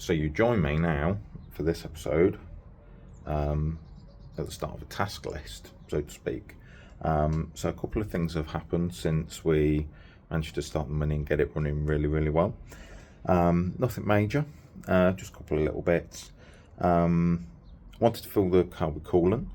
So you join me now for this episode at the start of a task list, so to speak. So a couple of things have happened since we managed to start the money and get it running really well. Nothing major, just a couple of little bits. Wanted to fill the car with coolant,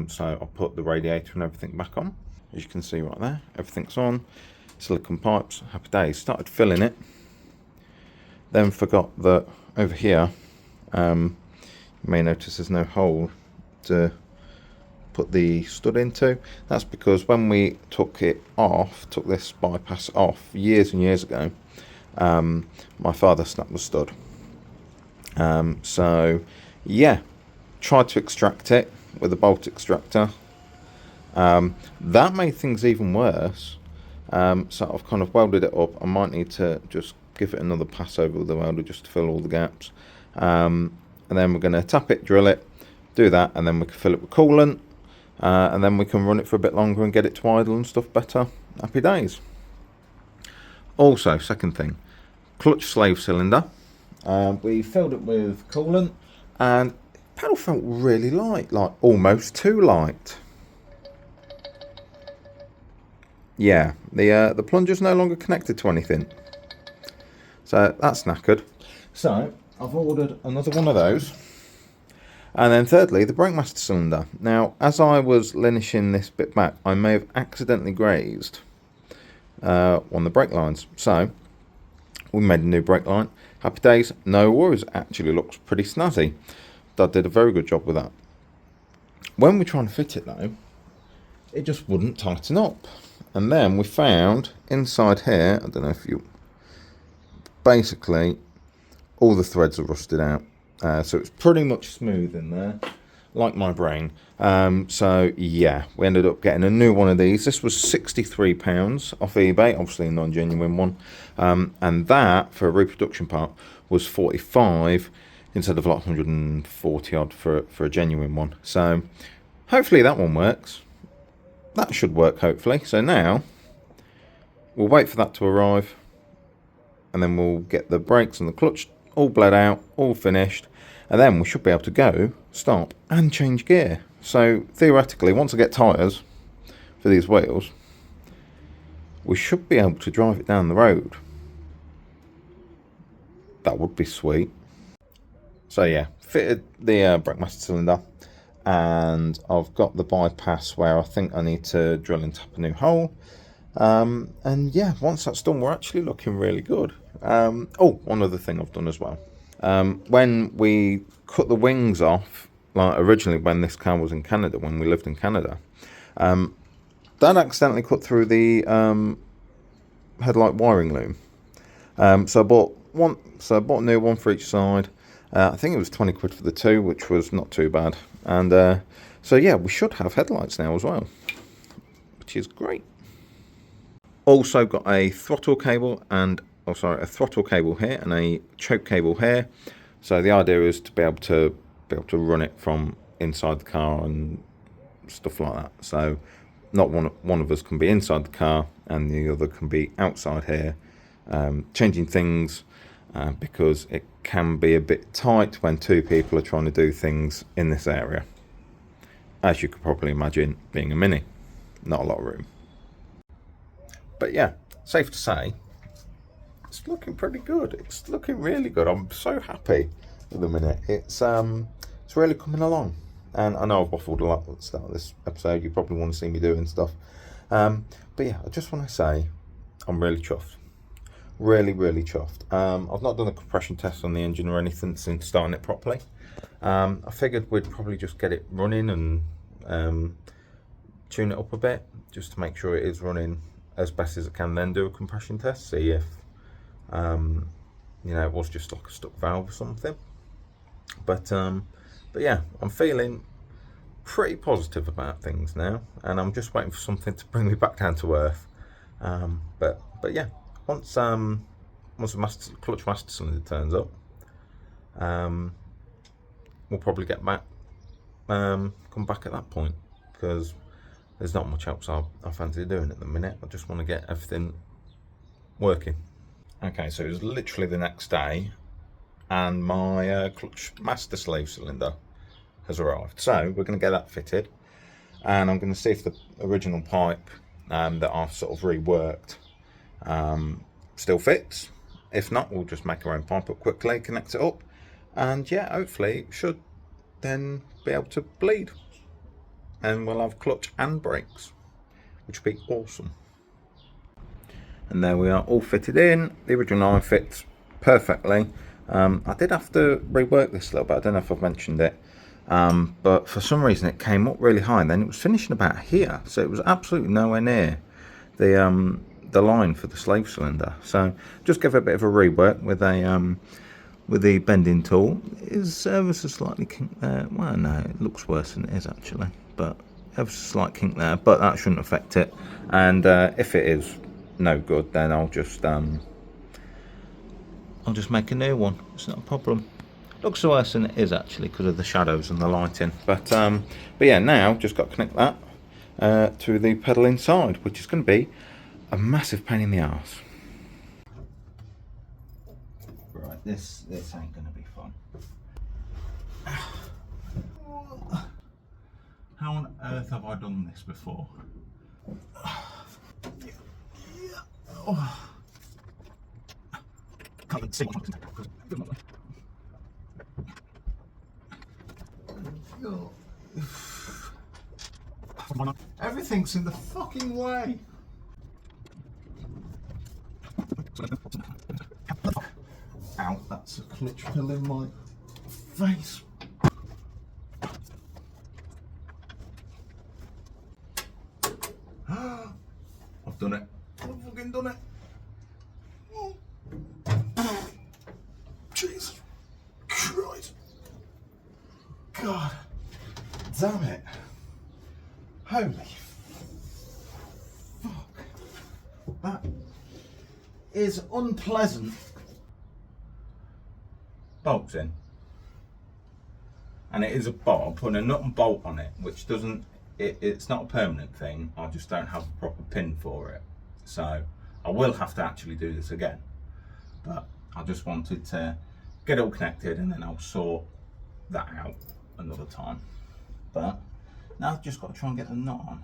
so I put the radiator and everything back on. As you can see right there, everything's on. Silicone pipes, happy days. Started filling it, then forgot that over here, you may notice there's no hole to put the stud into. That's because when we took this bypass off years and years ago, my father snapped the stud. So yeah, tried to extract it with a bolt extractor. That made things even worse. So I've kind of welded it up. I might need to just give it another pass over with the welder just to fill all the gaps. And then we're going to tap it, drill it, do that, and then we can fill it with coolant. And then we can run it for a bit longer and get it to idle and stuff better. Happy days. Also, second thing, clutch slave cylinder. We filled it with coolant, and pedal felt really light, like almost too light. Yeah, the plunger's no longer connected to anything, so that's knackered. So I've ordered another one of those. And then thirdly, the brake master cylinder. Now, as I was linishing this bit back, I may have accidentally grazed one of the brake lines. So we made a new brake line. Happy days, no worries. Actually looks pretty snazzy. Dad did a very good job with that. When we're trying to fit it though, it just wouldn't tighten up. And then we found inside here, I don't know if you, basically all the threads are rusted out. So it's pretty much smooth in there, like my brain. So yeah, we ended up getting a new one of these. This was £63 off eBay, obviously a non-genuine one. And that, for a reproduction part, was 45 instead of like 140 odd for a genuine one. So hopefully that one works. That should work, hopefully. So now we'll wait for that to arrive, and then we'll get the brakes and the clutch all bled out, all finished, and then we should be able to go, stop, and change gear. So theoretically, once I get tyres for these wheels, we should be able to drive it down the road. That would be sweet. So yeah, fitted the brake master cylinder, and I've got the bypass where I think I need to drill and tap a new hole. And yeah, once that's done, we're actually looking really good. Oh, one other thing I've done as well. When we cut the wings off, like originally when this car was in Canada, when we lived in Canada, Dad accidentally cut through the headlight wiring loom. So I bought a new one for each side. I think it was 20 quid for the two, which was not too bad. And so yeah, we should have headlights now as well, which is great. Also got a throttle cable a throttle cable here and a choke cable here. So the idea is to be able to run it from inside the car and stuff like that. So not one of us can be inside the car and the other can be outside here, changing things, because it can be a bit tight when two people are trying to do things in this area. As you could probably imagine, being a Mini, not a lot of room. But yeah, safe to say, it's looking pretty good. It's looking really good. I'm so happy at the minute. It's really coming along. And I know I've waffled a lot at the start of this episode. You probably want to see me doing stuff. But yeah, I just want to say I'm really chuffed. Really chuffed. I've not done a compression test on the engine or anything since starting it properly. I figured we'd probably just get it running and tune it up a bit just to make sure it is running as best as it can, then do a compression test, see if it was just like a stuck valve or something. But yeah, I'm feeling pretty positive about things now, and I'm just waiting for something to bring me back down to earth. But yeah, once the clutch master cylinder turns up, we'll probably get back, come back at that point, because there's not much else I fancy doing at the minute. I just want to get everything working. Okay, so it was literally the next day and my clutch master slave cylinder has arrived. So we're going to get that fitted, and I'm going to see if the original pipe that I've sort of reworked still fits. If not, we'll just make our own pipe up quickly, connect it up, and yeah, hopefully it should then be able to bleed, and we'll have clutch and brakes, which would be awesome. And there we are, all fitted in. The original line fits perfectly. I did have to rework this a little bit. I don't know if I've mentioned it, but for some reason it came up really high, and then it was finishing about here, so it was absolutely nowhere near the line for the slave cylinder. So just give it a bit of a rework with the bending tool. Is ever so slightly kink there? Well, no, it looks worse than it is actually, but ever so slight kink there, but that shouldn't affect it. And if it is no good, then I'll just make a new one. It's not a problem. Looks worse than it is actually because of the shadows and the lighting. But yeah, now just got to connect that to the pedal inside, which is going to be a massive pain in the arse. Right, this ain't going to be fun. How on earth have I done this before? Oh. Can't even see what everything's in the fucking way. Ow, that's a clutch pill in my face. I've done it. I've fucking done it. Jesus Christ. God damn it. Holy fuck. That is unpleasant. Bolts in. And it is a bolt. I'm putting a nut and bolt on it, which doesn't, it's not a permanent thing. I just don't have a proper pin for it. So I will have to actually do this again. But I just wanted to get it all connected, and then I'll sort that out another time. But now I've just got to try and get the knot on.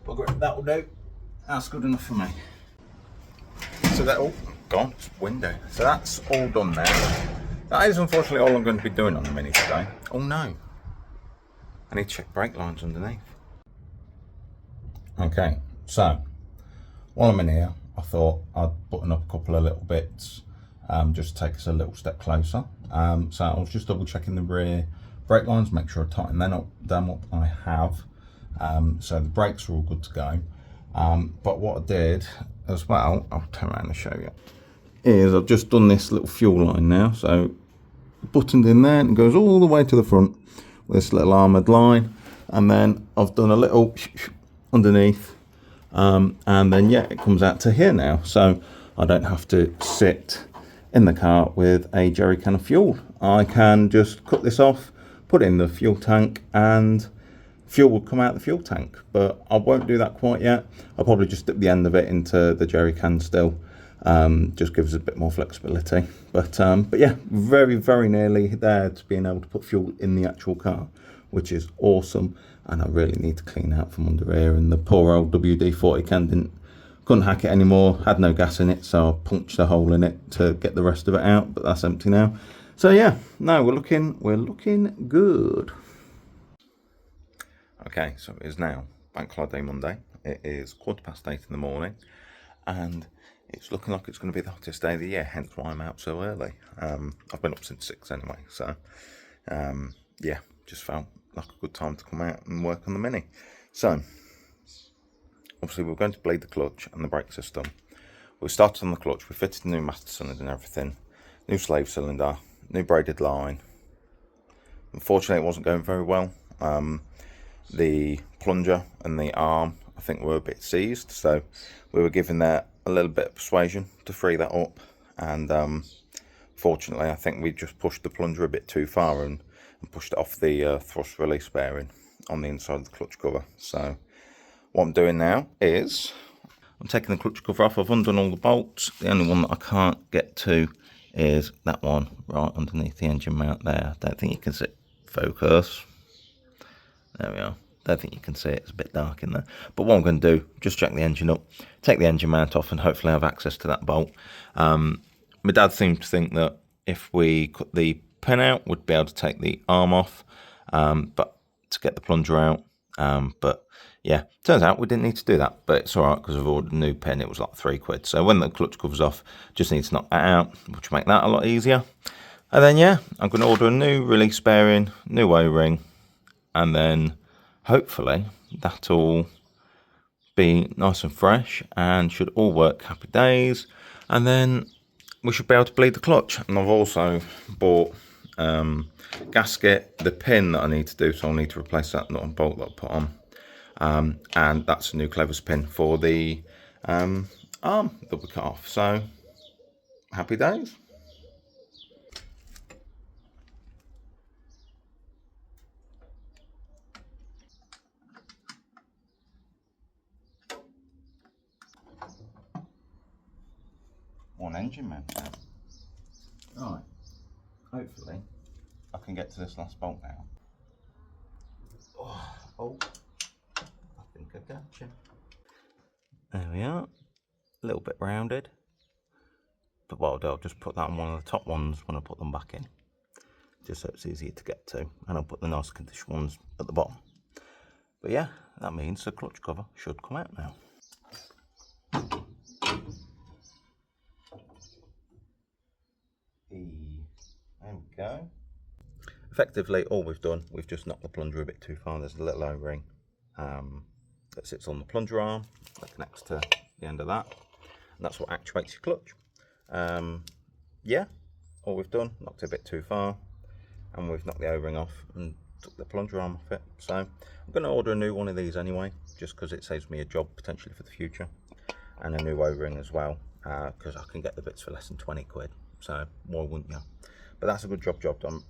Bugger, that'll do. That's good enough for me. So that all gone, it's window. So that's all done now. That is unfortunately all I'm going to be doing on the Mini today. Oh no, I need to check brake lines underneath. Okay, so while I'm in here, I thought I'd button up a couple of little bits, just to take us a little step closer. So I was just double checking the rear brake lines, make sure I tighten them up. I have. So the brakes are all good to go. But what I did as well, I'll turn around and show you, is I've just done this little fuel line now. So buttoned in there, and it goes all the way to the front with this little armoured line. And then I've done a little underneath, and then yeah, it comes out to here now. So I don't have to sit in the car with a jerry can of fuel. I can just cut this off, put it in the fuel tank, and fuel will come out the fuel tank. But I won't do that quite yet. I'll probably just dip the end of it into the jerry can still. Just gives us a bit more flexibility. But yeah, very, very nearly there to being able to put fuel in the actual car, which is awesome. And I really need to clean out from under here. And the poor old WD-40 can couldn't hack it anymore, had no gas in it, so I punched a hole in it to get the rest of it out, but that's empty now. So yeah, no, we're looking good. Okay, so it is now Bank Holiday Monday. It is 8:15 in the morning, and it's looking like it's going to be the hottest day of the year, hence why I'm out so early. I've been up since 6 anyway, so yeah, just felt like a good time to come out and work on the Mini. So obviously we're going to bleed the clutch and the brake system. We started on the clutch, we fitted the new master cylinder and everything, new slave cylinder, new braided line. Unfortunately it wasn't going very well. The plunger and the arm I think were a bit seized, so we were giving that a little bit of persuasion to free that up, and fortunately I think we just pushed the plunger a bit too far, and and pushed it off the thrust release bearing on the inside of the clutch cover. So what I'm doing now is I'm taking the clutch cover off. I've undone all the bolts. The only one that I can't get to is that one right underneath the engine mount there. I don't think you can see it. Focus. There we are. Don't think you can see it. It's a bit dark in there. But what I'm going to do, just jack the engine up, take the engine mount off, and hopefully have access to that bolt. My dad seemed to think that if we cut the pin out, we'd be able to take the arm off, but to get the plunger out. But yeah, turns out we didn't need to do that. But it's all right because I've ordered a new pin. It was like £3. So when the clutch cover's off, just need to knock that out, which will make that a lot easier. And then yeah, I'm going to order a new release bearing, new O-ring, and then hopefully that'll be nice and fresh and should all work happy days. And then we should be able to bleed the clutch. And I've also bought gasket, the pin that I need to do, so I'll need to replace that nut and bolt that I put on. And that's a new clevis pin for the arm that we cut off. So happy days. One engine mount out. Right, hopefully I can get to this last bolt now. Oh, I think I got you. There we are, a little bit rounded. But what I'll do, I'll just put that on one of the top ones when I put them back in, just so it's easier to get to, and I'll put the nice condition ones at the bottom. But yeah, that means the clutch cover should come out now. There we go. Effectively, all we've done, we've just knocked the plunger a bit too far. There's a little O-ring that sits on the plunger arm that connects to the end of that, and that's what actuates your clutch. Yeah, all we've done, knocked it a bit too far, and we've knocked the O-ring off and took the plunger arm off it. So I'm going to order a new one of these anyway, just because it saves me a job potentially for the future, and a new O-ring as well, because I can get the bits for less than 20 quid. So why wouldn't you? But that's a good job.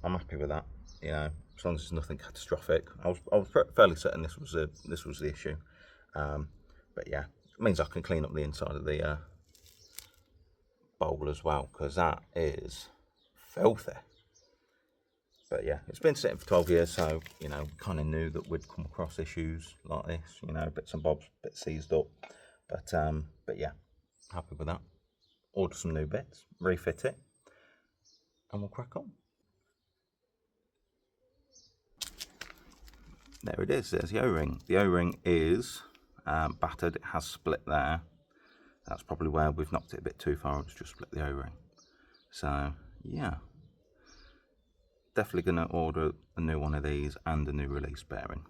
I'm happy with that. You know, as long as it's nothing catastrophic. I was fairly certain this was the issue. But yeah, it means I can clean up the inside of the bowl as well, because that is filthy. But yeah, it's been sitting for 12 years, so you know, kind of knew that we'd come across issues like this. You know, bits and bobs, bit seized up. But yeah, happy with that. Order some new bits, refit it, and we'll crack on. There it is, there's the O-ring. The O-ring is battered, it has split there. That's probably where we've knocked it a bit too far, it's just split the O-ring. So yeah, definitely going to order a new one of these and a new release bearing.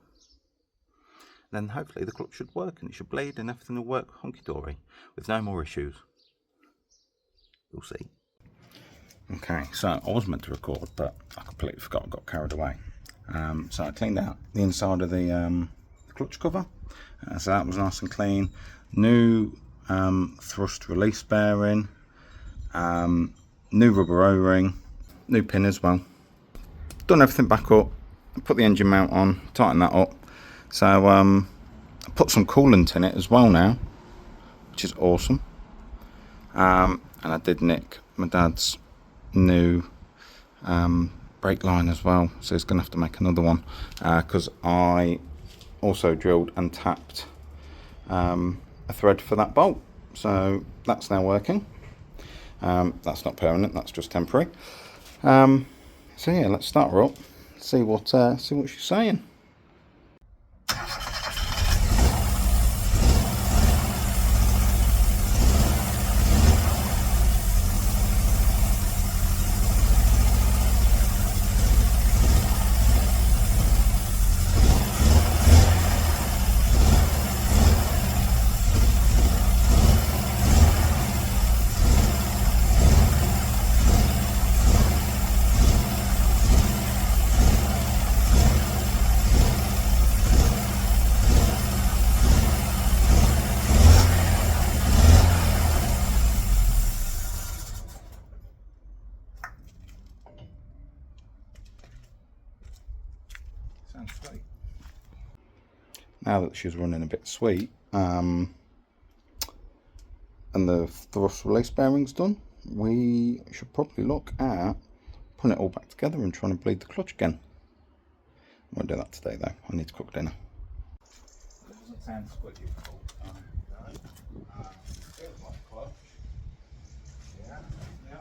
Then hopefully the clutch should work and it should bleed and everything will work hunky-dory with no more issues. We'll see. Okay, so I was meant to record, but I completely forgot, I got carried away. So I cleaned out the inside of the clutch cover. So that was nice and clean. New thrust release bearing, new rubber O-ring, new pin as well. Done everything back up, put the engine mount on, tighten that up. So I put some coolant in it as well now, which is awesome. And I did nick my dad's new brake line as well, so he's going to have to make another one, because I also drilled and tapped a thread for that bolt, so that's now working. That's not permanent, that's just temporary. So yeah, let's start her up, see what she's saying. sweet. Now that she's running a bit sweet, and the thrust release bearing's done, we should probably look at putting it all back together and trying to bleed the clutch again. I won't do that today though, I need to cook dinner. It doesn't sound squidgy at all. Feels like clutch. Yeah, yeah.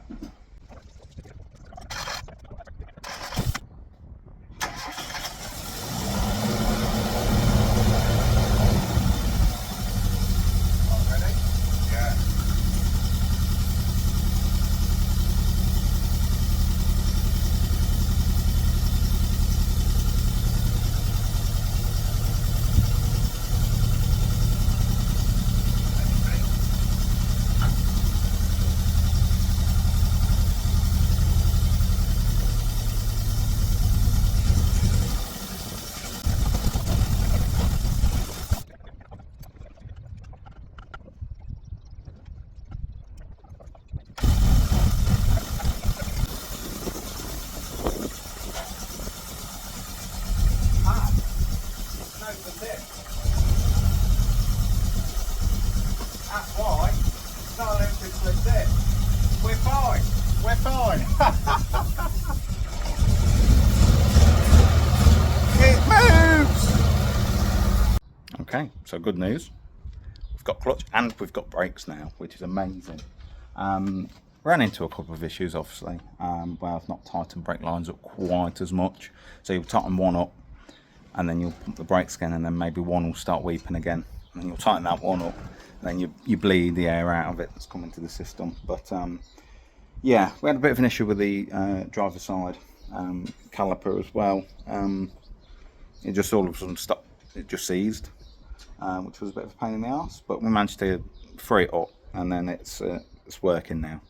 That's why it's not electric slip there. We're fine. We're fine. It moves. Okay, so good news. We've got clutch and we've got brakes now, which is amazing. Ran into a couple of issues, obviously, where I've not tightened brake lines up quite as much. So you'll tighten one up, and then you'll pump the brakes again, and then maybe one will start weeping again, and you'll tighten that one up, and then you bleed the air out of it that's coming to the system. But yeah, we had a bit of an issue with the driver side caliper as well. It just all of a sudden stopped, it just seized, which was a bit of a pain in the arse, but we managed to free it up, and then it's working now.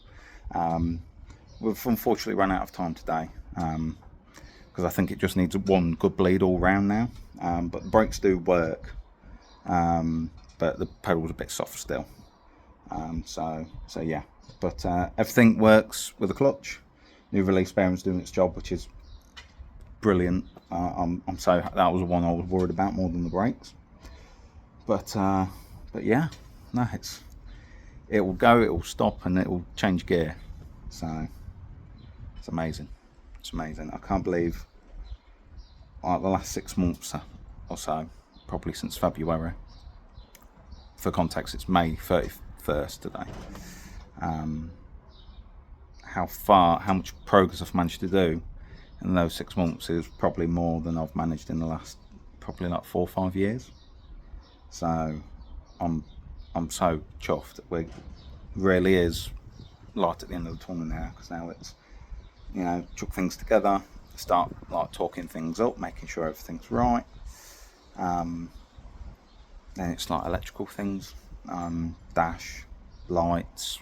We've unfortunately run out of time today, because I think it just needs one good bleed all round now. But the brakes do work, but the pedal's a bit soft still. So yeah, but everything works with the clutch. New release bearing's doing its job, which is brilliant. I'm so that was the one I was worried about more than the brakes. But yeah, no, it will go, it will stop, and it will change gear. So it's amazing. It's amazing. I can't believe, like, the last 6 months or so, probably since February. For context, it's May 31st today. How much progress I've managed to do in those 6 months is probably more than I've managed in the last probably like 4 or 5 years. So I'm so chuffed. It really is light at the end of the tunnel now, because now it's, you know, chuck things together, start like talking things up, making sure everything's right. Then it's like electrical things, dash, lights,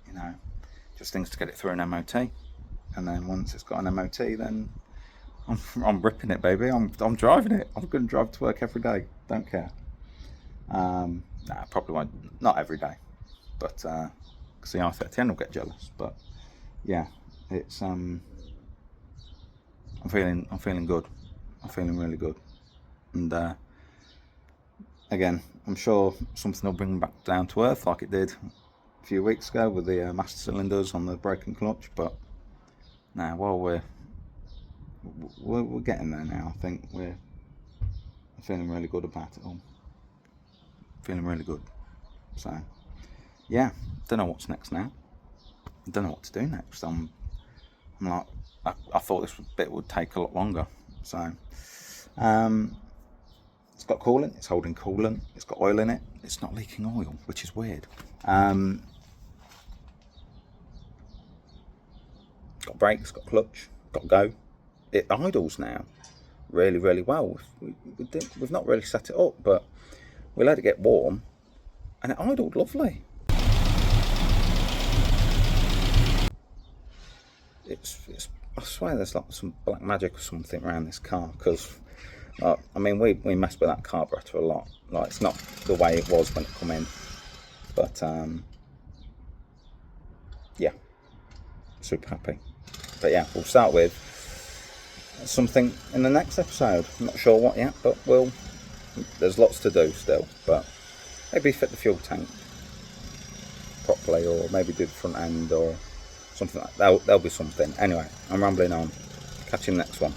you know, just things to get it through an MOT. And then once it's got an MOT, then I'm ripping it, baby. I'm driving it. I'm going to drive to work every day. Don't care. Nah, probably won't. Not every day, but because the i30N will get jealous. But yeah, it's I'm feeling good. I'm feeling really good. And again, I'm sure something will bring me back down to earth like it did a few weeks ago with the master cylinders on the brake and clutch. But now, well, we're getting there now. I think I'm feeling really good about it all. Feeling really good. So yeah, don't know what's next now. I don't know what to do next. I'm like, I thought this bit would take a lot longer. So it's got coolant, it's holding coolant, it's got oil in it, it's not leaking oil, which is weird. Got brakes, got clutch, got go. It idles now really, really well. We've not really set it up, but we let it get warm and it idled lovely. It's I swear there's like some black magic or something around this car, because I mean, we messed with that carburetor a lot. Like, it's not the way it was when it come in, but yeah, super happy. But yeah, we'll start with something in the next episode. I'm not sure what yet, but there's lots to do still. But maybe fit the fuel tank properly, or maybe do the front end or something like that. There'll be something. Anyway, I'm rambling on. Catch you in the next one.